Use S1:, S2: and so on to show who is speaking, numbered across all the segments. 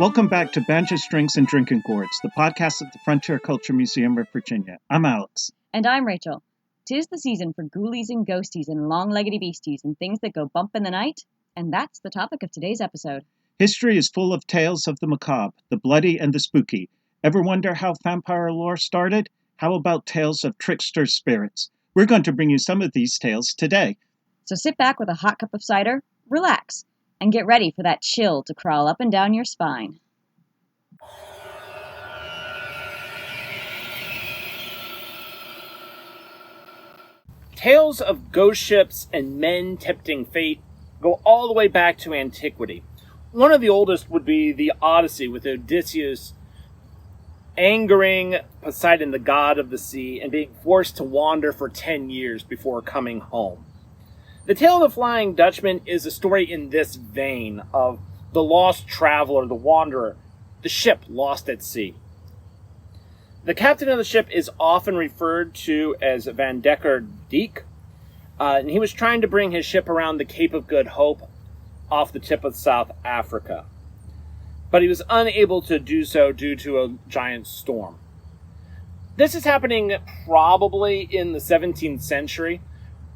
S1: Welcome back to Banjo Strings and Drinking Gourds, the podcast of the Frontier Culture Museum of Virginia. I'm Alex.
S2: And I'm Rachel. 'Tis the season for ghoulies and ghosties and long-leggedy beasties and things that go bump in the night, and that's the topic of today's episode.
S1: History is full of tales of the macabre, the bloody, and the spooky. Ever wonder how vampire lore started? How about tales of trickster spirits? We're going to bring you some of these tales today.
S2: So sit back with a hot cup of cider, relax, and get ready for that chill to crawl up and down your spine.
S3: Tales of ghost ships and men tempting fate go all the way back to antiquity. One of the oldest would be the Odyssey, with Odysseus angering Poseidon, the god of the sea, and being forced to wander for 10 years before coming home. The Tale of the Flying Dutchman is a story in this vein of the lost traveler, the wanderer, the ship lost at sea. The captain of the ship is often referred to as Van Decker Dijk, and he was trying to bring his ship around the Cape of Good Hope off the tip of South Africa. But he was unable to do so due to a giant storm. This is happening probably in the 17th century,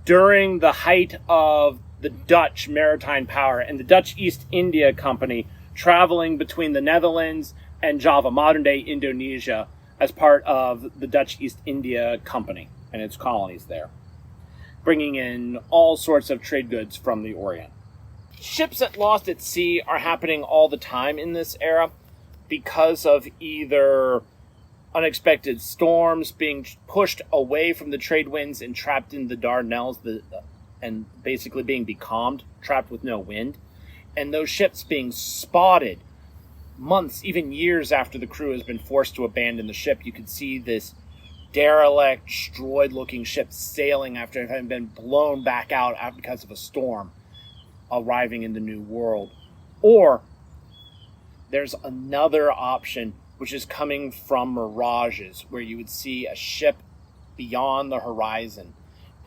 S3: during the height of the Dutch maritime power and the Dutch East India Company traveling between the Netherlands and Java, modern-day Indonesia, as part of the Dutch East India Company and its colonies there, bringing in all sorts of trade goods from the Orient. Ships that lost at sea are happening all the time in this era because of either unexpected storms, being pushed away from the trade winds and trapped in the Dardanelles, and basically being becalmed, trapped with no wind, and those ships being spotted months, even years after the crew has been forced to abandon the ship. You can see this derelict, destroyed-looking ship sailing after having been blown back out because of a storm, arriving in the New World. Or there's another option, which is coming from mirages, where you would see a ship beyond the horizon,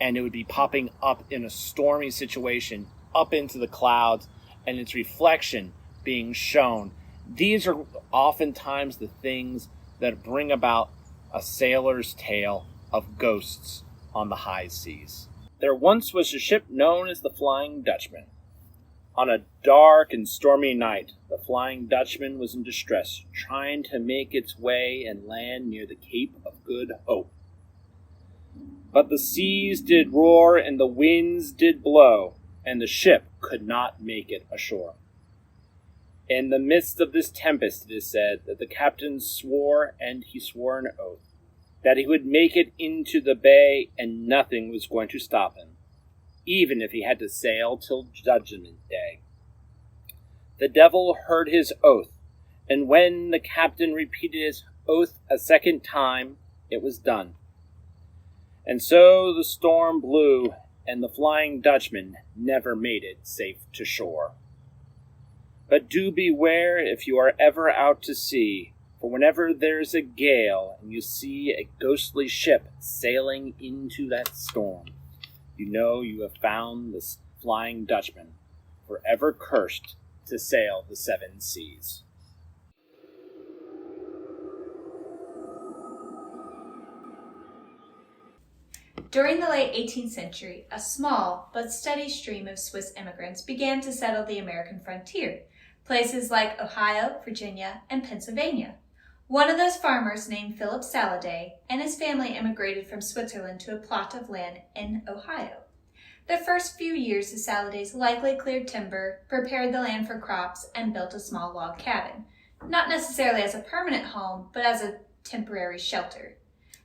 S3: and it would be popping up in a stormy situation up into the clouds, and its reflection being shown. These are oftentimes the things that bring about a sailor's tale of ghosts on the high seas. There once was a ship known as the Flying Dutchman. On a dark and stormy night, the Flying Dutchman was in distress, trying to make its way and land near the Cape of Good Hope. But the seas did roar and the winds did blow, and the ship could not make it ashore. In the midst of this tempest, it is said that the captain swore, and he swore an oath, that he would make it into the bay and nothing was going to stop him, even if he had to sail till Judgment Day. The devil heard his oath, and when the captain repeated his oath a second time, it was done. And so the storm blew, and the Flying Dutchman never made it safe to shore. But do beware if you are ever out to sea, for whenever there's a gale and you see a ghostly ship sailing into that storm, you know you have found the Flying Dutchman, forever cursed to sail the seven seas.
S4: During the late 18th century, a small but steady stream of Swiss immigrants began to settle the American frontier, places like Ohio, Virginia, and Pennsylvania. One of those farmers, named Philip Saladay, and his family immigrated from Switzerland to a plot of land in Ohio. The first few years, the Saladays likely cleared timber, prepared the land for crops, and built a small log cabin, not necessarily as a permanent home, but as a temporary shelter.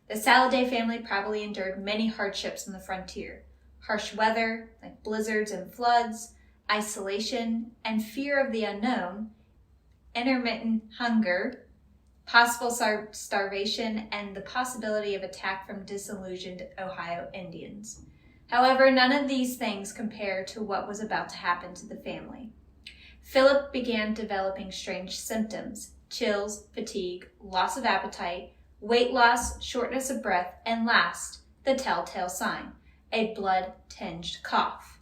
S4: The Saladay family probably endured many hardships on the frontier: harsh weather, like blizzards and floods, isolation and fear of the unknown, intermittent hunger, possible starvation, and the possibility of attack from disillusioned Ohio Indians. However, none of these things compare to what was about to happen to the family. Philip began developing strange symptoms: chills, fatigue, loss of appetite, weight loss, shortness of breath, and last, the telltale sign, a blood-tinged cough.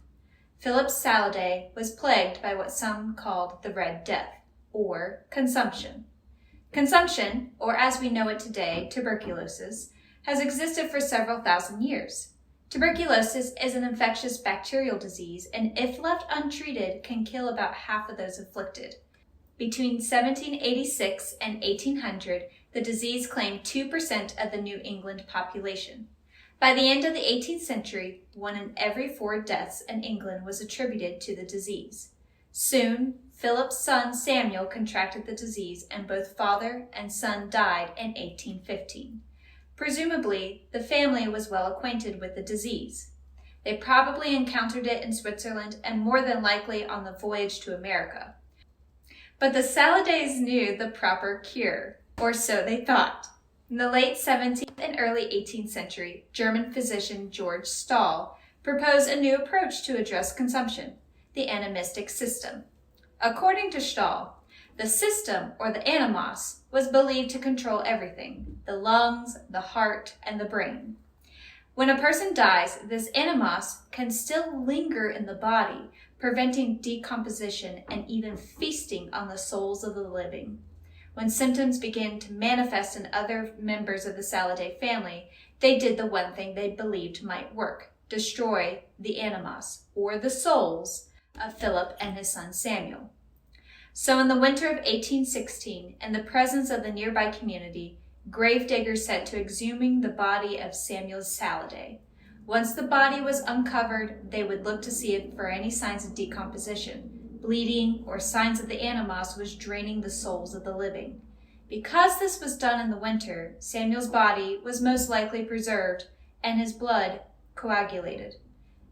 S4: Philip Saladay was plagued by what some called the Red Death, or consumption. Consumption, or as we know it today, tuberculosis, has existed for several thousand years. Tuberculosis is an infectious bacterial disease, and if left untreated, can kill about half of those afflicted. Between 1786 and 1800, the disease claimed 2% of the New England population. By the end of the 18th century, 1 in every 4 deaths in England was attributed to the disease. Soon, Philip's son Samuel contracted the disease, and both father and son died in 1815. Presumably, the family was well acquainted with the disease. They probably encountered it in Switzerland and more than likely on the voyage to America. But the Saladays knew the proper cure, or so they thought. In the late 17th and early 18th century, German physician George Stahl proposed a new approach to address consumption, the animistic system. According to Stahl, the system, or the animos, was believed to control everything: the lungs, the heart, and the brain. When a person dies, this animos can still linger in the body, preventing decomposition and even feasting on the souls of the living. When symptoms began to manifest in other members of the Saladay family, they did the one thing they believed might work: destroy the animos, or the souls, of Philip and his son Samuel. So in the winter of 1816, in the presence of the nearby community, gravediggers set to exhuming the body of Samuel Saladay. Once the body was uncovered, they would look to see for any signs of decomposition, bleeding, or signs that the animos was draining the souls of the living. Because this was done in the winter, Samuel's body was most likely preserved and his blood coagulated.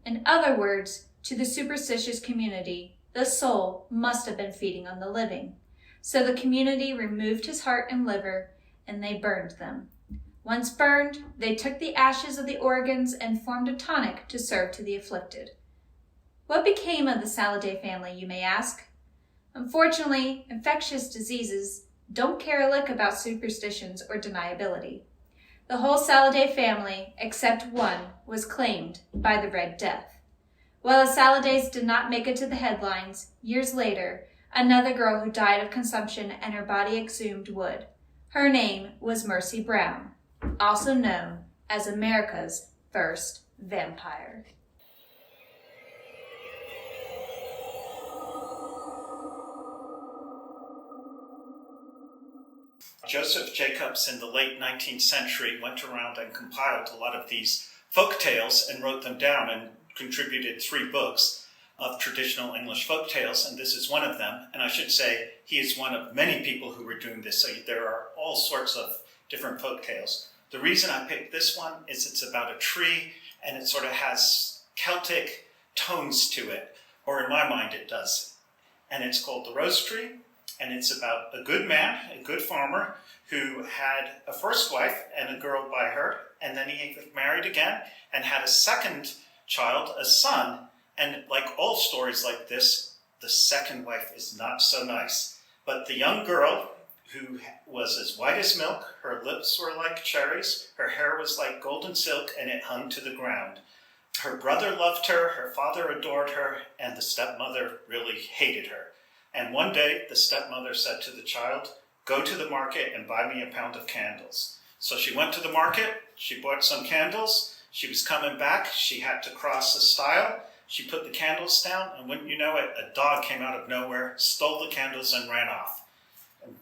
S4: In other words, to the superstitious community, the soul must have been feeding on the living. So the community removed his heart and liver, and they burned them. Once burned, they took the ashes of the organs and formed a tonic to serve to the afflicted. What became of the Saladay family, you may ask? Unfortunately, infectious diseases don't care a lick about superstitions or deniability. The whole Saladay family, except one, was claimed by the Red Death. While the Saladays did not make it to the headlines, years later, another girl who died of consumption and her body exhumed would. Her name was Mercy Brown, also known as America's first vampire.
S1: Joseph Jacobs in the late 19th century went around and compiled a lot of these folk tales and wrote them down and contributed 3 books of traditional English folk tales, and this is one of them. And I should say he is one of many people who were doing this, so there are all sorts of different folk tales. The reason I picked this one is it's about a tree, and it sort of has Celtic tones to it, or in my mind it does. And it's called The Rose Tree, and it's about a good man, a good farmer, who had a first wife and a girl by her, and then he married again and had a second child, a son, and like all stories like this, the second wife is not so nice. But the young girl, who was as white as milk, her lips were like cherries, her hair was like golden silk, and it hung to the ground. Her brother loved her, her father adored her, and the stepmother really hated her. And one day, the stepmother said to the child, "Go to the market and buy me a pound of candles." So she went to the market, she bought some candles. She was coming back, she had to cross a stile, she put the candles down, and wouldn't you know it, a dog came out of nowhere, stole the candles, and ran off.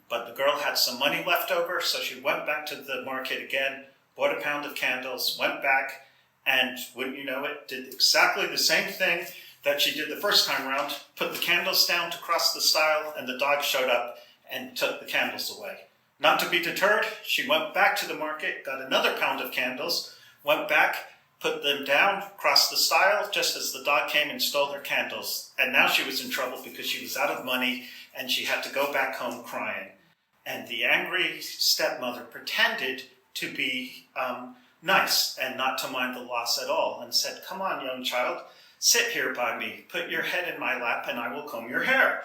S1: But the girl had some money left over, so she went back to the market again, bought a pound of candles, went back, and wouldn't you know it, did exactly the same thing that she did the first time around, put the candles down to cross the stile, and the dog showed up and took the candles away. Not to be deterred, she went back to the market, got another pound of candles, went back, put them down, crossed the stile, just as the dog came and stole her candles. And now she was in trouble because she was out of money and she had to go back home crying. And the angry stepmother pretended to be nice and not to mind the loss at all, and said, "Come on, young child, sit here by me, put your head in my lap and I will comb your hair."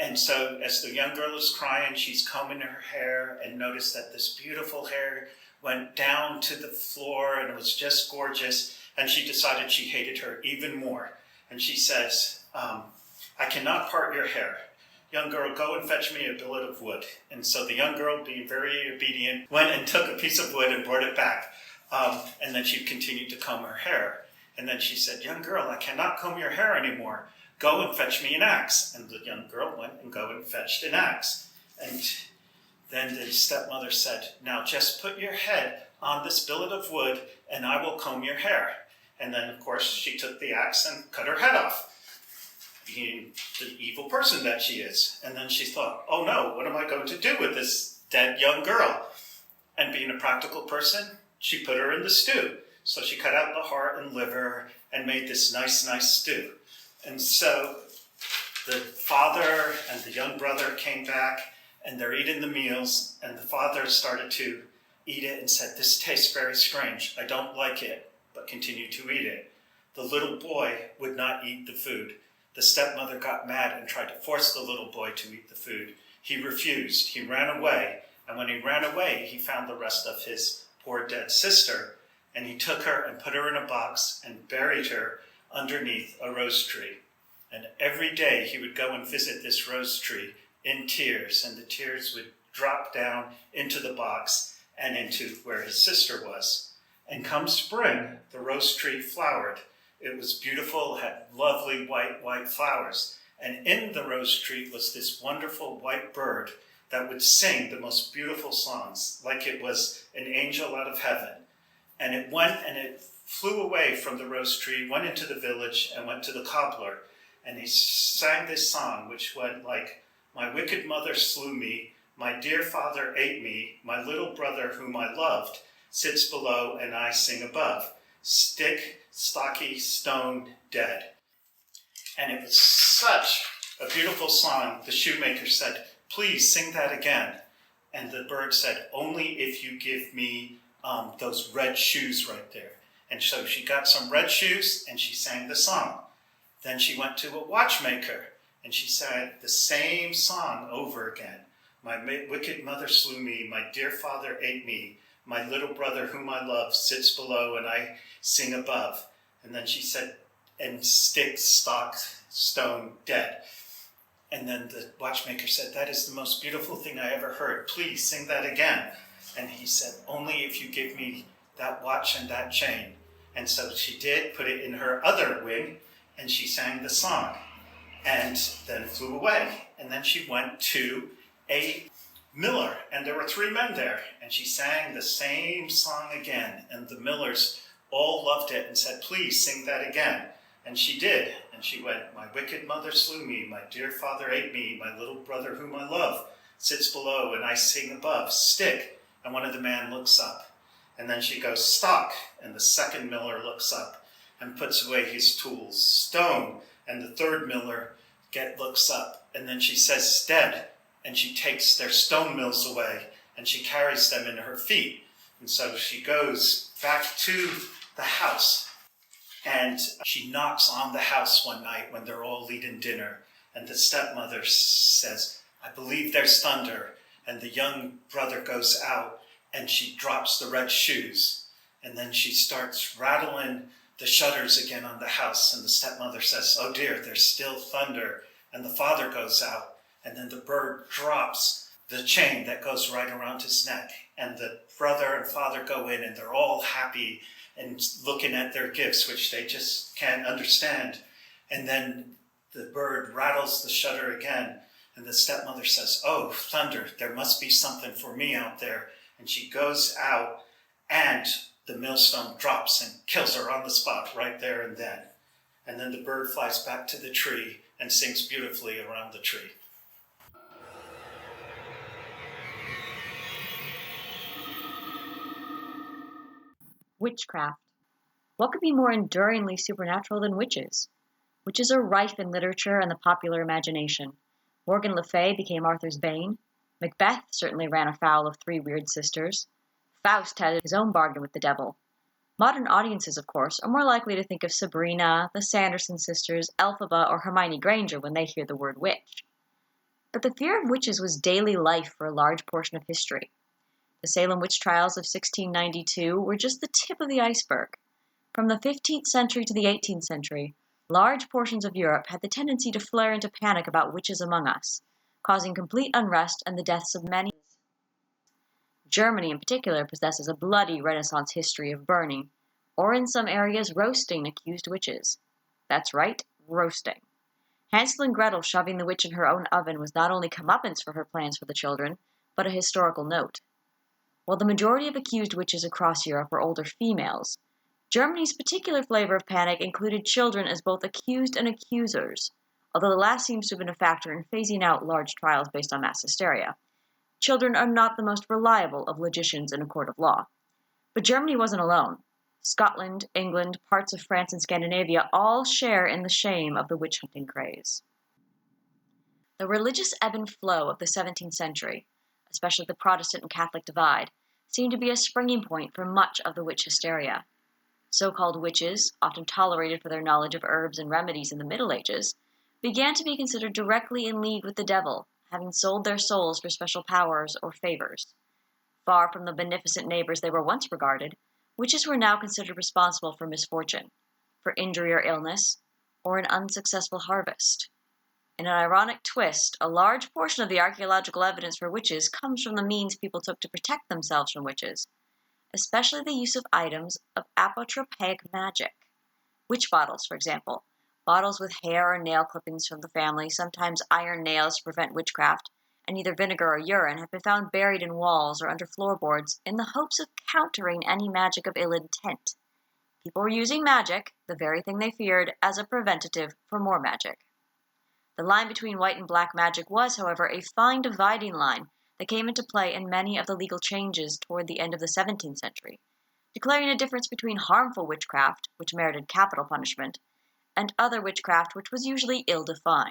S1: And so as the young girl is crying, she's combing her hair and noticed that this beautiful hair went down to the floor and it was just gorgeous. And she decided she hated her even more. And she says, "I cannot part your hair. young girl, go and fetch me a billet of wood. And so the young girl, being very obedient, went and took a piece of wood and brought it back. And then she continued to comb her hair. And then she said, young girl, I cannot comb your hair anymore. Go and fetch me an axe. And the young girl went and fetched an axe. And then the stepmother said, now just put your head on this billet of wood and I will comb your hair. And then, of course, she took the axe and cut her head off, being the evil person that she is. And then she thought, oh no, what am I going to do with this dead young girl? And being a practical person, she put her in the stew. So she cut out the heart and liver and made this nice stew. And so the father and the young brother came back and they're eating the meals, and the father started to eat it and said, this tastes very strange. I don't like it, but continued to eat it. The little boy would not eat the food. The stepmother got mad and tried to force the little boy to eat the food. He refused. He ran away. And when he ran away, he found the rest of his poor dead sister. And he took her and put her in a box and buried her underneath a rose tree. And every day he would go and visit this rose tree in tears. And the tears would drop down into the box and into where his sister was. And come spring, the rose tree flowered. It was beautiful, had lovely white flowers. And in the rose tree was this wonderful white bird that would sing the most beautiful songs, like it was an angel out of heaven. And it went and it flew away from the rose tree, went into the village and went to the cobbler. And he sang this song, which went like, my wicked mother slew me, my dear father ate me, my little brother whom I loved sits below and I sing above. Stick, stocky, stone, dead. And it was such a beautiful song, the shoemaker said, please sing that again. And the bird said, only if you give me those red shoes right there. And so she got some red shoes and she sang the song. Then she went to a watchmaker and she sang the same song over again. My wicked mother slew me, my dear father ate me, my little brother whom I love sits below and I sing above. And then she said, and stick, stock, stone, dead. And then the watchmaker said, that is the most beautiful thing I ever heard. Please sing that again. And he said, only if you give me that watch and that chain. And so she did, put it in her other wing, and she sang the song. And then flew away. And then she went to a miller, and there were 3 men there. And she sang the same song again. And the millers all loved it and said, please sing that again. And she did. And she went, my wicked mother slew me, my dear father ate me, my little brother whom I love sits below and I sing above. Stick. And one of the men looks up. And then she goes, stock. And the second miller looks up and puts away his tools. Stone. And the third miller looks up. And then she says, dead. And she takes their stone mills away and she carries them in her feet. And so she goes back to the house and she knocks on the house one night when they're all eating dinner. And the stepmother says, I believe there's thunder. And the young brother goes out and she drops the red shoes. And then she starts rattling the shutters again on the house. And the stepmother says, oh dear, there's still thunder. And the father goes out. And then the bird drops the chain that goes right around his neck. And the brother and father go in and they're all happy and looking at their gifts, which they just can't understand. And then the bird rattles the shutter again. And the stepmother says, oh, thunder, there must be something for me out there. And she goes out and the millstone drops and kills her on the spot right there and then. And then the bird flies back to the tree and sings beautifully around the tree.
S2: Witchcraft. What could be more enduringly supernatural than witches? Witches are rife in literature and the popular imagination. Morgan Le Fay became Arthur's bane. Macbeth certainly ran afoul of 3 weird sisters. Faust had his own bargain with the devil. Modern audiences, of course, are more likely to think of Sabrina, the Sanderson sisters, Elphaba, or Hermione Granger when they hear the word witch. But the fear of witches was daily life for a large portion of history. The Salem witch trials of 1692 were just the tip of the iceberg. From the 15th century to the 18th century, large portions of Europe had the tendency to flare into panic about witches among us, causing complete unrest and the deaths of many. Germany in particular possesses a bloody Renaissance history of burning, or in some areas roasting accused witches. That's right, roasting. Hansel and Gretel shoving the witch in her own oven was not only comeuppance for her plans for the children, but a historical note. While the majority of accused witches across Europe were older females, Germany's particular flavor of panic included children as both accused and accusers, although the last seems to have been a factor in phasing out large trials based on mass hysteria. Children are not the most reliable of logicians in a court of law. But Germany wasn't alone. Scotland, England, parts of France, and Scandinavia all share in the shame of the witch-hunting craze. The religious ebb and flow of the 17th century, especially the Protestant and Catholic divide, seemed to be a springing point for much of the witch hysteria. So-called witches, often tolerated for their knowledge of herbs and remedies in the Middle Ages, began to be considered directly in league with the devil, having sold their souls for special powers or favors. Far from the beneficent neighbors they were once regarded, witches were now considered responsible for misfortune, for injury or illness, or an unsuccessful harvest. In an ironic twist, a large portion of the archaeological evidence for witches comes from the means people took to protect themselves from witches, especially the use of items of apotropaic magic. Witch bottles, for example, bottles with hair or nail clippings from the family, sometimes iron nails to prevent witchcraft, and either vinegar or urine have been found buried in walls or under floorboards in the hopes of countering any magic of ill intent. People were using magic, the very thing they feared, as a preventative for more magic. The line between white and black magic was, however, a fine dividing line that came into play in many of the legal changes toward the end of the 17th century, declaring a difference between harmful witchcraft, which merited capital punishment, and other witchcraft which was usually ill-defined.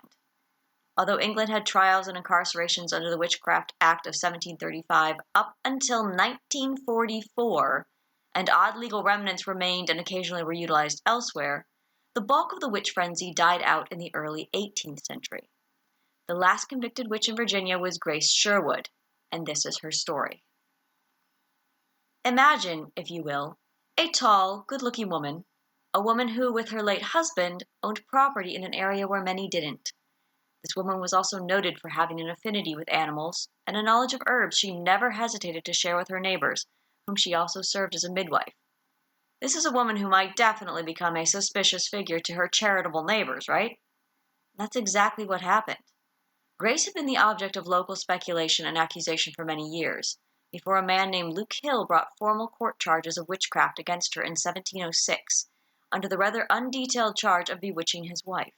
S2: Although England had trials and incarcerations under the Witchcraft Act of 1735 up until 1944, and odd legal remnants remained and occasionally were utilized elsewhere, the bulk of the witch frenzy died out in the early 18th century. The last convicted witch in Virginia was Grace Sherwood, and this is her story. Imagine, if you will, a tall, good-looking woman, a woman who, with her late husband, owned property in an area where many didn't. This woman was also noted for having an affinity with animals and a knowledge of herbs she never hesitated to share with her neighbors, whom she also served as a midwife. This is a woman who might definitely become a suspicious figure to her charitable neighbors, right? That's exactly what happened. Grace had been the object of local speculation and accusation for many years, before a man named Luke Hill brought formal court charges of witchcraft against her in 1706, under the rather undetailed charge of bewitching his wife.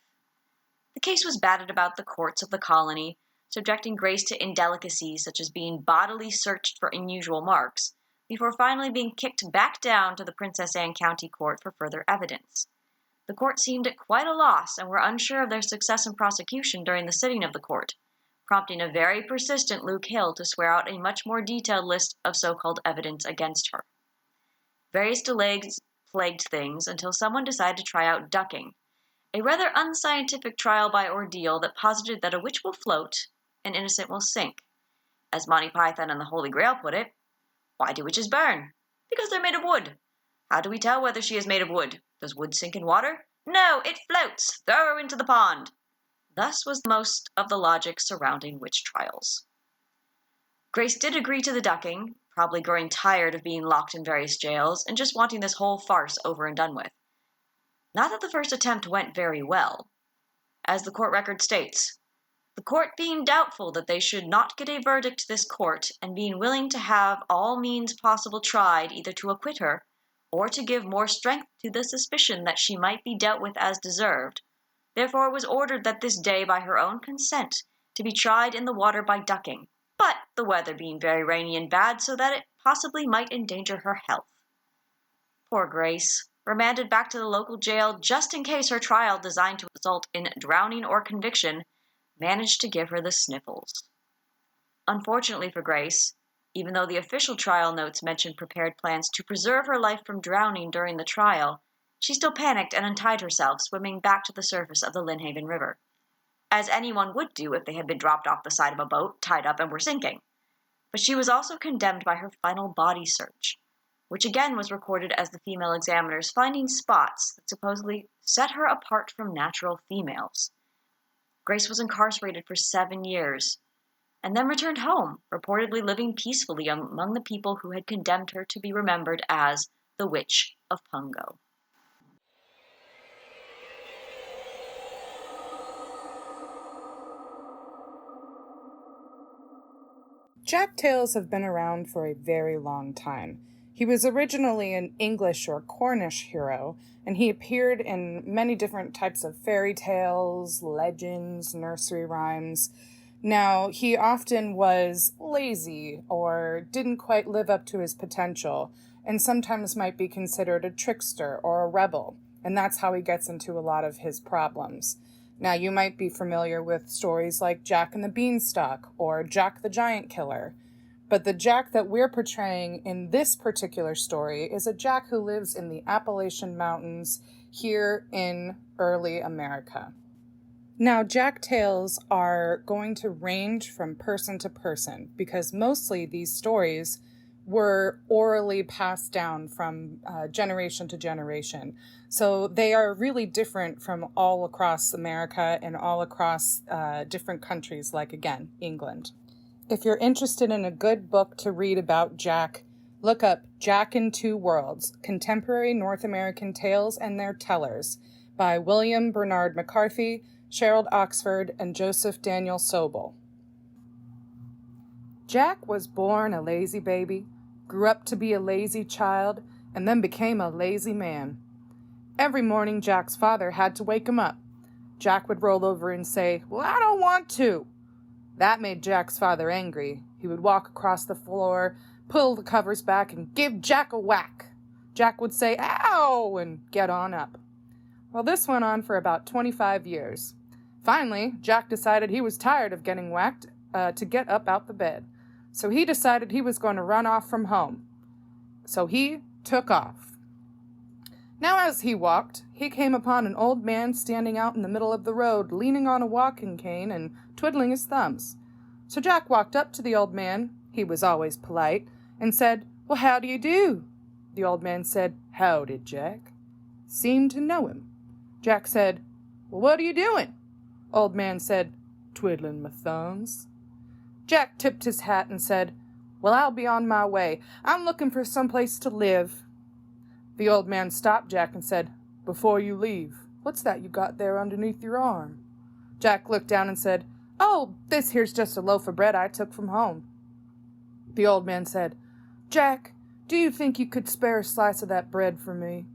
S2: The case was batted about the courts of the colony, subjecting Grace to indelicacies such as being bodily searched for unusual marks, before finally being kicked back down to the Princess Anne County Court for further evidence. The court seemed at quite a loss and were unsure of their success in prosecution during the sitting of the court, prompting a very persistent Luke Hill to swear out a much more detailed list of so-called evidence against her. Various delays plagued things until someone decided to try out ducking, a rather unscientific trial by ordeal that posited that a witch will float, an innocent will sink. As Monty Python and the Holy Grail put it, why do witches burn? Because they're made of wood. How do we tell whether she is made of wood? Does wood sink in water? No, it floats. Throw her into the pond. Thus was most of the logic surrounding witch trials. Grace did agree to the ducking, probably growing tired of being locked in various jails and just wanting this whole farce over and done with. Not that the first attempt went very well. As the court record states, the court being doubtful that they should not get a verdict this court, and being willing to have all means possible tried either to acquit her, or to give more strength to the suspicion that she might be dealt with as deserved, therefore it was ordered that this day by her own consent to be tried in the water by ducking, but the weather being very rainy and bad so that it possibly might endanger her health. Poor Grace, remanded back to the local jail just in case her trial designed to result in drowning or conviction managed to give her the sniffles. Unfortunately for Grace, even though the official trial notes mentioned prepared plans to preserve her life from drowning during the trial, she still panicked and untied herself, swimming back to the surface of the Lynnhaven River, as anyone would do if they had been dropped off the side of a boat, tied up, and were sinking. But she was also condemned by her final body search, which again was recorded as the female examiners finding spots that supposedly set her apart from natural females. Grace was incarcerated for 7 years, and then returned home, reportedly living peacefully among the people who had condemned her to be remembered as the Witch of Pungo.
S5: Jack tales have been around for a very long time. He was originally an English or Cornish hero, and he appeared in many different types of fairy tales, legends, nursery rhymes. Now, he often was lazy or didn't quite live up to his potential, and sometimes might be considered a trickster or a rebel, and that's how he gets into a lot of his problems. Now, you might be familiar with stories like Jack and the Beanstalk or Jack the Giant Killer. But the Jack that we're portraying in this particular story is a Jack who lives in the Appalachian Mountains here in early America. Now, Jack tales are going to range from person to person because mostly these stories were orally passed down from generation to generation. So they are really different from all across America and all across different countries, like, again, England. If you're interested in a good book to read about Jack, look up Jack in Two Worlds, Contemporary North American Tales and Their Tellers by William Bernard McCarthy, Sherald Oxford, and Joseph Daniel Sobel. Jack was born a lazy baby, grew up to be a lazy child, and then became a lazy man. Every morning, Jack's father had to wake him up. Jack would roll over and say, "Well, I don't want to." That made Jack's father angry. He would walk across the floor, pull the covers back, and give Jack a whack. Jack would say, "Ow!" and get on up. Well, this went on for about 25 years. Finally, Jack decided he was tired of getting whacked to get up out the bed. So he decided he was going to run off from home. So he took off. Now as he walked, he came upon an old man standing out in the middle of the road, leaning on a walking cane and twiddling his thumbs. So Jack walked up to the old man, he was always polite, and said, "Well, how do you do?" The old man said, "Howdy, Jack." Seemed to know him. Jack said, "Well, what are you doing?" Old man said, "Twiddling my thumbs." Jack tipped his hat and said, "Well, I'll be on my way. I'm looking for some place to live." The old man stopped Jack and said, "Before you leave, what's that you got there underneath your arm?" Jack looked down and said, "Oh, this here's just a loaf of bread I took from home." The old man said, "Jack, do you think you could spare a slice of that bread for me?"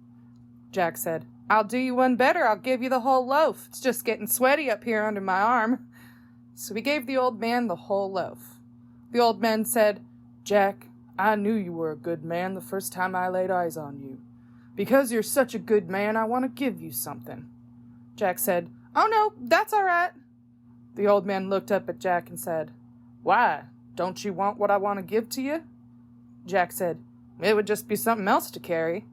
S5: Jack said, "I'll do you one better. I'll give you the whole loaf. It's just getting sweaty up here under my arm." So he gave the old man the whole loaf. The old man said, "Jack, I knew you were a good man the first time I laid eyes on you. Because you're such a good man, I want to give you something." Jack said, "Oh no, that's all right." The old man looked up at Jack and said, "Why, don't you want what I want to give to you?" Jack said, "It would just be something else to carry."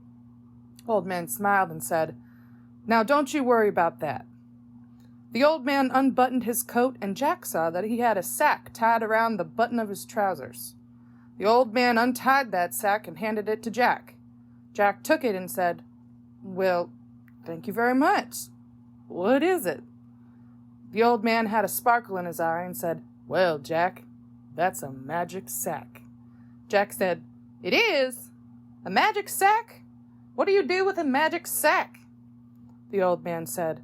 S5: Old man smiled and said, "Now don't you worry about that." The old man unbuttoned his coat, and Jack saw that he had a sack tied around the button of his trousers. The old man untied that sack and handed it to Jack. Jack took it and said, "Well, thank you very much. What is it?" The old man had a sparkle in his eye and said, "Well, Jack, that's a magic sack." Jack said, "It is? A magic sack? What do you do with a magic sack?" The old man said,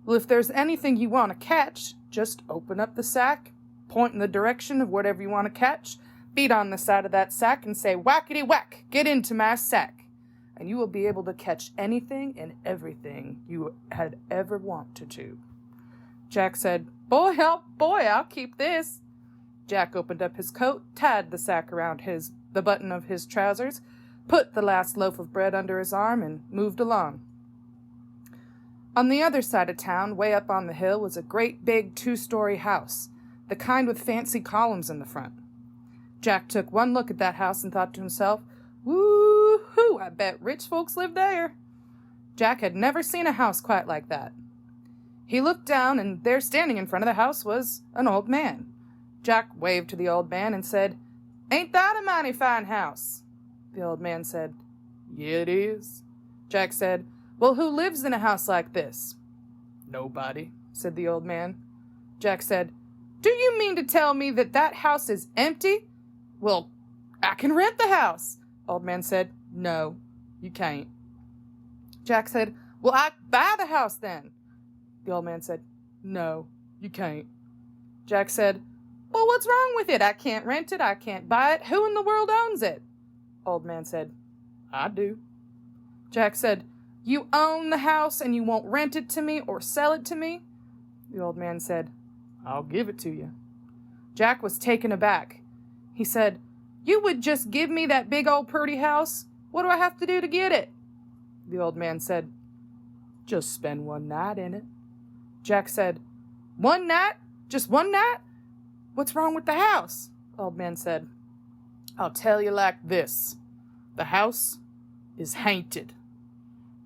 S5: "Well, if there's anything you want to catch, just open up the sack, point in the direction of whatever you want to catch, beat on the side of that sack and say, 'Whackety whack, get into my sack,' and you will be able to catch anything and everything you had ever wanted to." Jack said, Boy, I'll keep this." Jack opened up his coat, tied the sack around the button of his trousers, put the last loaf of bread under his arm, and moved along. On the other side of town, way up on the hill, was a great big 2-story house, the kind with fancy columns in the front. Jack took one look at that house and thought to himself, "Woo-hoo, I bet rich folks live there." Jack had never seen a house quite like that. He looked down, and there standing in front of the house was an old man. Jack waved to the old man and said, "Ain't that a mighty fine house?" The old man said, "Yeah, it is." Jack said, "Well, who lives in a house like this?" "Nobody," said the old man. Jack said, Do you mean to tell me that that house is empty? Well, I can rent the house. Old man said, No, you can't. Jack said, Well, I buy the house then. The old man said, No, you can't. Jack said, Well, what's wrong with it? I can't rent it. I can't buy it. Who in the world owns it? Old man said, I do. Jack said, You own the house and you won't rent it to me or sell it to me? The old man said, I'll give it to you. Jack was taken aback. He said, You would just give me that big old pretty house? What do I have to do to get it? The old man said, Just spend one night in it. Jack said, One night? Just one night? What's wrong with the house? Old man said, I'll tell you like this. The house is haunted.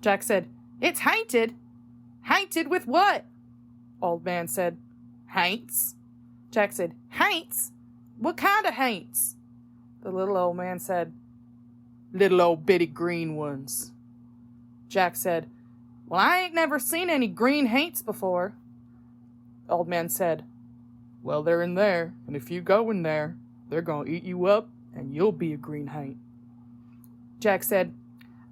S5: Jack said, It's haunted? Haunted with what? Old man said, Haints. Jack said, Haints? What kind of haints? The little old man said, Little old bitty green ones. Jack said, Well, I ain't never seen any green haints before. Old man said, Well, they're in there, and if you go in there, they're gonna eat you up, and you'll be a green haint. Jack said,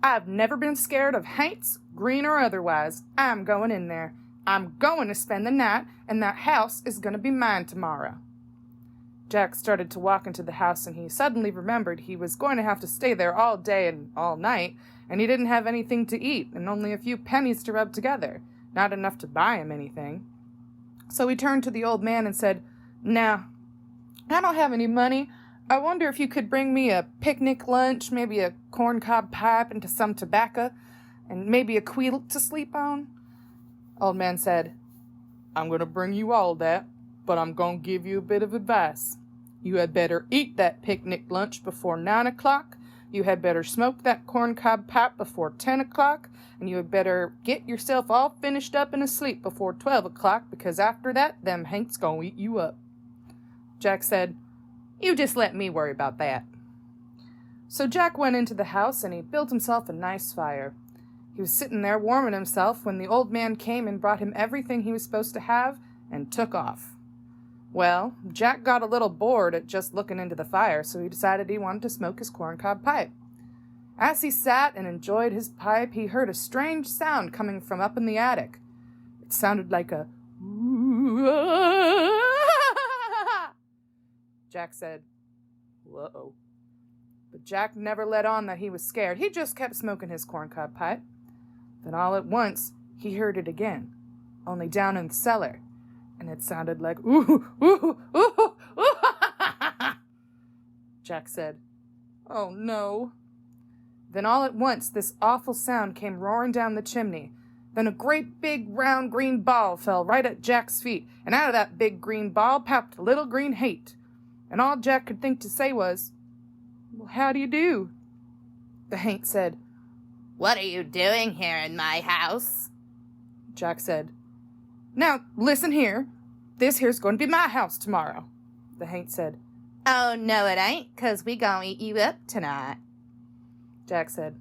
S5: I've never been scared of haints, green or otherwise. I'm going in there. I'm going to spend the night, and that house is going to be mine tomorrow. Jack started to walk into the house, and he suddenly remembered he was going to have to stay there all day and all night, and he didn't have anything to eat and only a few pennies to rub together, not enough to buy him anything. So he turned to the old man and said, Now, I don't have any money. I wonder if you could bring me a picnic lunch, maybe a corncob pipe and some tobacco, and maybe a quilt to sleep on. Old man said, I'm going to bring you all that, but I'm going to give you a bit of advice. You had better eat that picnic lunch before 9 o'clock. You had better smoke that corncob pipe before 10 o'clock, and you had better get yourself all finished up and asleep before 12 o'clock, because after that, them haints going to eat you up. Jack said, You just let me worry about that. So Jack went into the house, and he built himself a nice fire. He was sitting there warming himself when the old man came and brought him everything he was supposed to have and took off. Well, Jack got a little bored at just looking into the fire, so he decided he wanted to smoke his corncob pipe. As he sat and enjoyed his pipe, he heard a strange sound coming from up in the attic. It sounded like a Jack said, Whoa. But Jack never let on that he was scared. He just kept smoking his corncob pipe. Then all at once, he heard it again, only down in the cellar, and it sounded like, ooh, ooh, ooh, ooh. Jack said, Oh, no. Then all at once, this awful sound came roaring down the chimney. Then a great big round green ball fell right at Jack's feet, and out of that big green ball popped a little green haint. And all Jack could think to say was, Well, how do you do? The haint said, What are you doing here in my house? Jack said, Now, listen here. This here's going to be my house tomorrow. The haint said, Oh, no, it ain't, 'cause we gonna eat you up tonight. Jack said,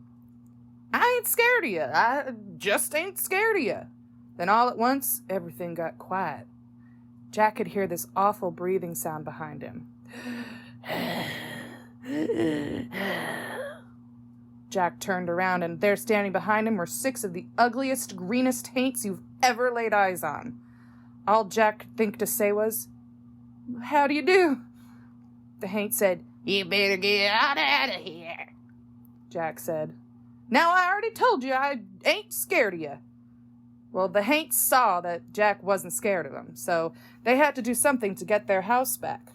S5: I ain't scared of you. I just ain't scared of you. Then all at once, everything got quiet. Jack could hear this awful breathing sound behind him. Jack turned around, and there standing behind him were 6 of the ugliest, greenest haints you've ever laid eyes on. All Jack could think to say was, How do you do? The haint said, You better get out of here. Jack said, Now I already told you I ain't scared of you. Well, the haints saw that Jack wasn't scared of them, so they had to do something to get their house back.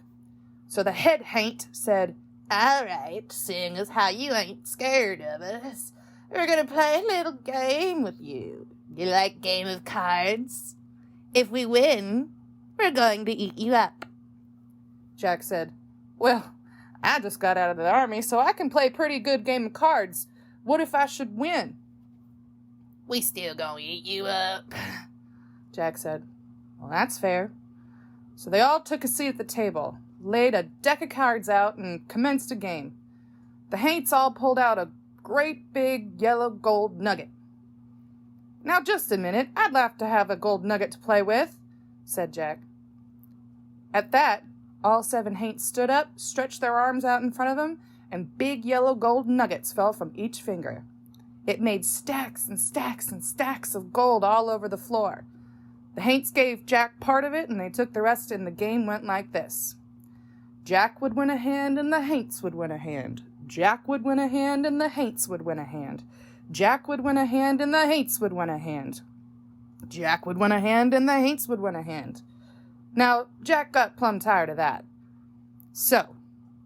S5: So the head haint said, All right, seeing as how you ain't scared of us, we're going to play a little game with you. You like game of cards? If we win, we're going to eat you up. Jack said, Well, I just got out of the army, so I can play a pretty good game of cards. What if I should win? We still gonna eat you up, Jack said. Well, that's fair. So they all took a seat at the table, laid a deck of cards out, and commenced a game. The haints all pulled out a great big yellow gold nugget. Now, just a minute. I'd like to have a gold nugget to play with, said Jack. At that, all 7 haints stood up, stretched their arms out in front of them, and big yellow gold nuggets fell from each finger. It made stacks and stacks and stacks of gold all over the floor. The haints gave Jack part of it, and they took the rest, and the game went like this. Jack would win a hand, and the haints would win a hand. Jack would win a hand, and the haints would win a hand. Jack would win a hand, and the haints would win a hand. Jack would win a hand, and the haints would win a hand. Now, Jack got plumb tired of that. So,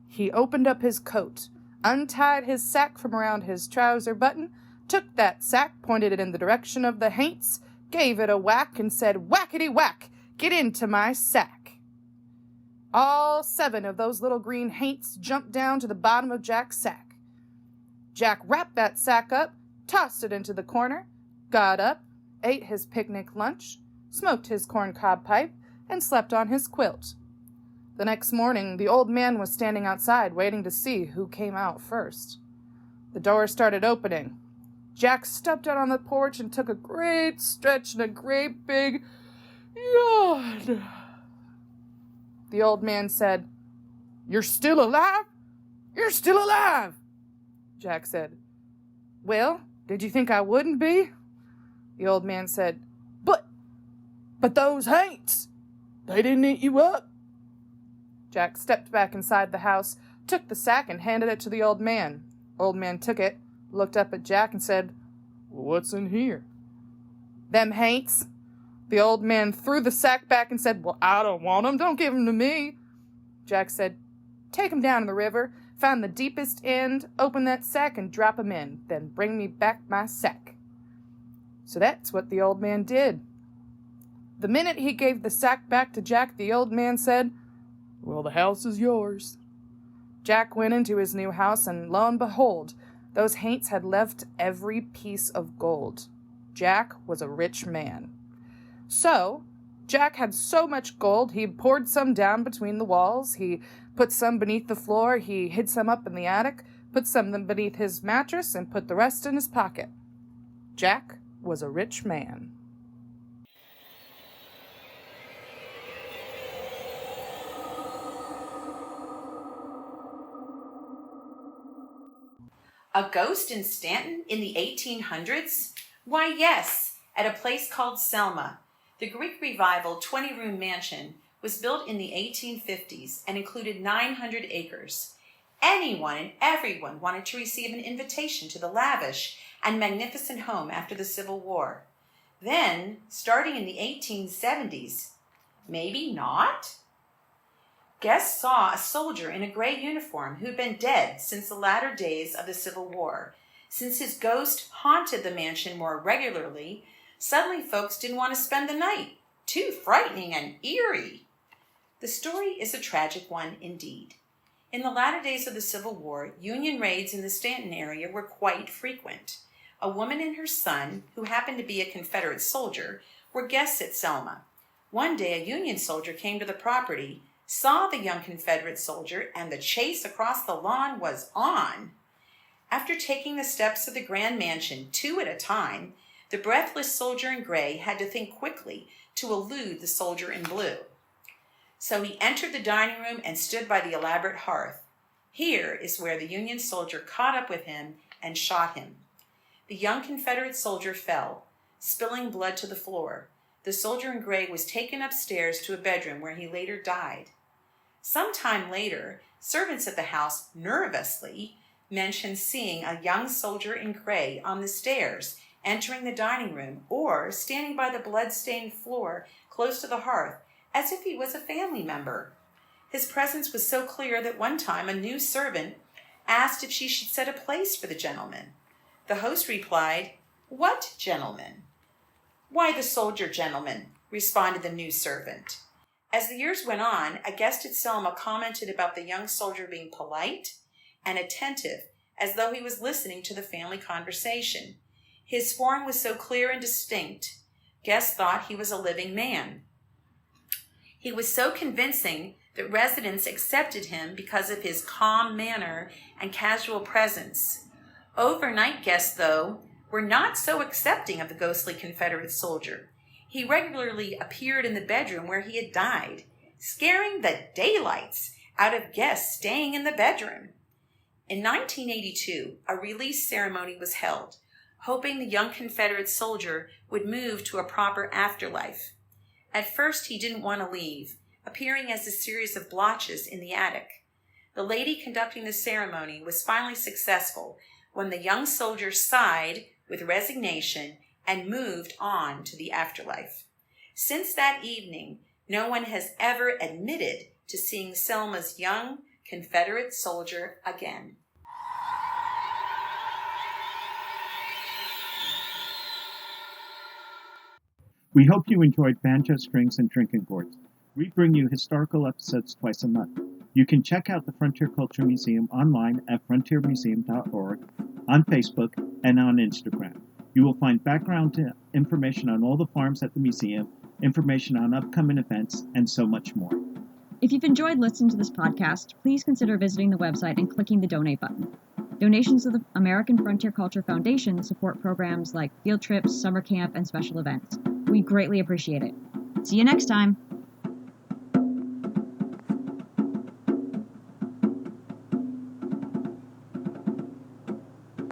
S5: he opened up his coat, untied his sack from around his trouser button, took that sack, pointed it in the direction of the haints, gave it a whack, and said, "Whackety-whack! Get into my sack!" All 7 of those little green haints jumped down to the bottom of Jack's sack. Jack wrapped that sack up, tossed it into the corner, got up, ate his picnic lunch, smoked his corncob pipe, and slept on his quilt. The next morning, the old man was standing outside waiting to see who came out first. The door started opening. Jack stepped out on the porch and took a great stretch and a great big yawn. The old man said, "You're still alive? You're still alive!" Jack said, "Well, did you think I wouldn't be?" The old man said, But those haints, they didn't eat you up." Jack stepped back inside the house, took the sack, and handed it to the old man. Old man took it, looked up at Jack, and said, "What's in here?" "Them haints." The old man threw the sack back and said, "Well, I don't want 'em. Don't give 'em to me." Jack said, "Take 'em down to the river, find the deepest end, open that sack, and drop 'em in. Then bring me back my sack." So that's what the old man did. The minute he gave the sack back to Jack, the old man said, "Well, the house is yours." Jack went into his new house, and lo and behold, those haints had left every piece of gold. Jack was a rich man. So, Jack had so much gold, he poured some down between the walls, he put some beneath the floor, he hid some up in the attic, put some beneath his mattress, and put the rest in his pocket. Jack was a rich man.
S6: A ghost in Stanton in the 1800s? Why, yes, at a place called Selma. The Greek Revival 20-room mansion was built in the 1850s and included 900 acres. Anyone and everyone wanted to receive an invitation to the lavish and magnificent home after the Civil War. Then, starting in the 1870s, maybe not? Guests saw a soldier in a gray uniform who had been dead since the latter days of the Civil War. Since his ghost haunted the mansion more regularly, suddenly folks didn't want to spend the night. Too frightening and eerie. The story is a tragic one indeed. In the latter days of the Civil War, Union raids in the Stanton area were quite frequent. A woman and her son, who happened to be a Confederate soldier, were guests at Selma. One day a Union soldier came to the property, saw the young Confederate soldier, and the chase across the lawn was on. After taking the steps of the grand mansion 2 at a time, the breathless soldier in gray had to think quickly to elude the soldier in blue. So he entered the dining room and stood by the elaborate hearth. Here is where the Union soldier caught up with him and shot him. The young Confederate soldier fell, spilling blood to the floor. The soldier in gray was taken upstairs to a bedroom where he later died. Some time later, servants at the house nervously mentioned seeing a young soldier in gray on the stairs, entering the dining room, or standing by the blood-stained floor close to the hearth, as if he was a family member. His presence was so clear that one time a new servant asked if she should set a place for the gentleman. The host replied, "What gentleman?" "Why, the soldier gentleman," responded the new servant. As the years went on, a guest at Selma commented about the young soldier being polite and attentive, as though he was listening to the family conversation. His form was so clear and distinct, guests thought he was a living man. He was so convincing that residents accepted him because of his calm manner and casual presence. Overnight guests, though, were not so accepting of the ghostly Confederate soldier. He regularly appeared in the bedroom where he had died, scaring the daylights out of guests staying in the bedroom. In 1982, a release ceremony was held, hoping the young Confederate soldier would move to a proper afterlife. At first, he didn't want to leave, appearing as a series of blotches in the attic. The lady conducting the ceremony was finally successful when the young soldier sighed with resignation and moved on to the afterlife. Since that evening, no one has ever admitted to seeing Selma's young Confederate soldier again.
S7: We hope you enjoyed Banjo Strings and Drinking Gourds. We bring you historical episodes twice a month. You can check out the Frontier Culture Museum online at frontiermuseum.org, on Facebook, and on Instagram. You will find background information on all the farms at the museum, information on upcoming events, and so much more.
S2: If you've enjoyed listening to this podcast, please consider visiting the website and clicking the donate button. Donations to the American Frontier Culture Foundation support programs like field trips, summer camp, and special events. We greatly appreciate it. See you next time!